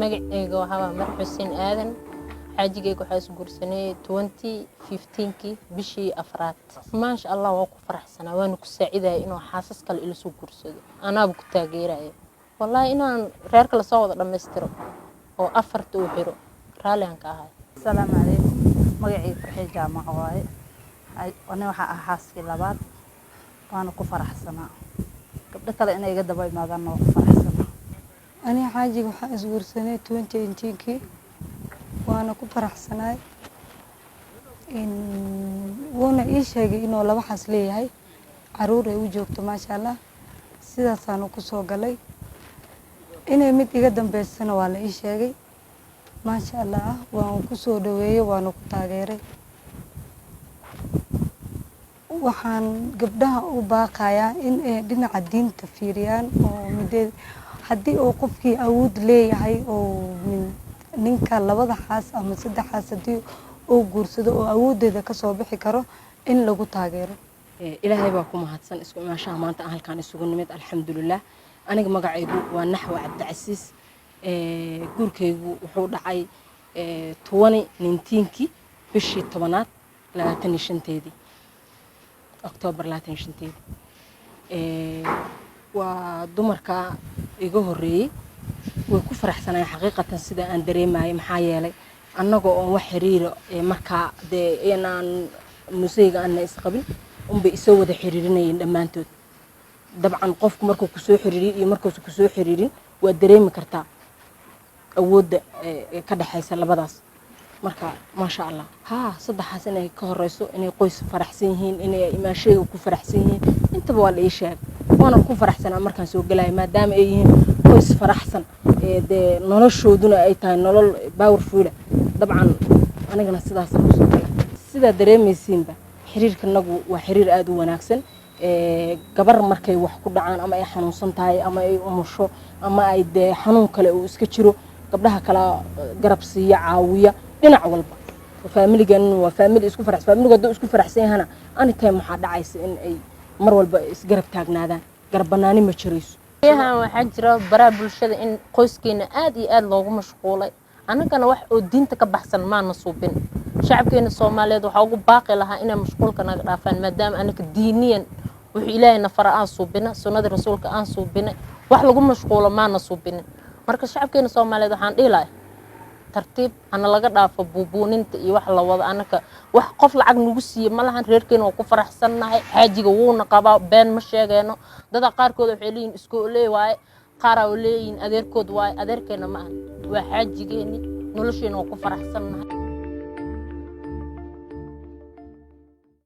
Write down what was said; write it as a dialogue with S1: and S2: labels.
S1: magacayga waxaa Mar Xuseen Aadan xaajigayga waxaa isku guursanay 2015kii bishii afraad maasha Allah waa ku faraxsanaa waan ku saaciday inuu xaasas kale ila soo guursado anaaba ku taageerayo wallahi inaan reerka la soo wada dhameystiro oo afarta uu xiro raaliyan ka ahay
S2: السلام عليكم magacayga farxay jaamac waaye ana waxa xaaskii labaad waana ku faraxsanaa gabdho kale inay iga daba imaadaan oo ku faraxsanaa
S3: ani xaajiga waxa isguursanay 2018kii waana ku faraxsanaay wana ii sheegay inuu laba xas leeyahay caruur ay u joogto maasha Allah sidaas aan ku soo galay inay mid iga dambeysana waa la ii sheegay maasha Allah waan ku soo dhaweeyay waana ku taageeray waxaan gabdhaha u baaqayaa in ay dhinaca diinta fiiriyaan oo midee haddii uu qofkii awood leeyahay oo ninka labada xaas ama saddex xaas haddii uu guursado oo awoodeeda ka soo bixi karo in lagu taageero
S1: ilaahay baa ku mahadsan isku imaashaha maanta aan halkaan isugu nimid alxamdulillah aniga magacaygu waa Naxwa Cabdicasiis guurkaygu wuxuu dhacay 2019kii bishii 10aad 25teedii October 25teedii waa dumarka iga horeeyay way ku faraxsanay xaqiiqatan sida aan dareemayo maxaa yeelay annagoo oo wax xiriir marka inaan musayga aan isqabin bay isoo wada xiriirinayeen dhamaantood dabcan qofku markuu ku soo xiriiriyo iyo markuu ku soo xiriirin waa dareemi kartaa awoodda ka dhaxaysa labadaas marka maasha Allah saddexaas inay ka horeyso inay qoys faraxsan yihiin inay imaashayga ku faraxsan yihiin intaba waa la ii sheegay waana ku faraxsanaa markaan soo galay maadaama ay yihiin qoys faraxsan noloshooduna ay tahay nolol powerful dabcan anigana sidaas ku soo galay sida dareemaysiinba xiriirkanagu waa xiriir aad u wanaagsan gabar markay wax ku dhacaan ama ay xanuunsan tahay ama ay umusho ama ay xanuun kale uu iska jiro gabdhaha kala garab siiya caawiya dhinac walba family-gan waa family isku faraxsan family-gooda isku faraxsan yahana anytime waxa dhacaysa in ay mar walba isgarab taagnaadaan garab banaani ma jirayso waxaa jira baraha bulshada in qoyskeena aad iyo aad loogu mashquulay annagana wax oo diinta ka baxsan ma nasuubin shacabkeena Soomaaliyeed waxa ugu baaqi lahaa inay mashquulka naga dhaafaan maadaama anaka diiniyan wuxuu Ilaahay nafara aan suubina sunnada rasuulka aan suubina wax lagu mashquulo ma nasuubin marka shacabkeena Soomaaliyeed waxaan dhiilay tartiib ana laga dhaafo buubuuninta iyo wax la wada anaka wax qof lacag nagu siiyo malahan reerkeena oo ku faraxsanahay xaajiga wuuna qabaa been ma sheegayno dada qaarkood waxay leeyihiin isku leeyahay qaar oo leeyihiin adeerkood waay adeerkeena ma aha waa xaajigeeni nolosheena oo ku faraxsanahay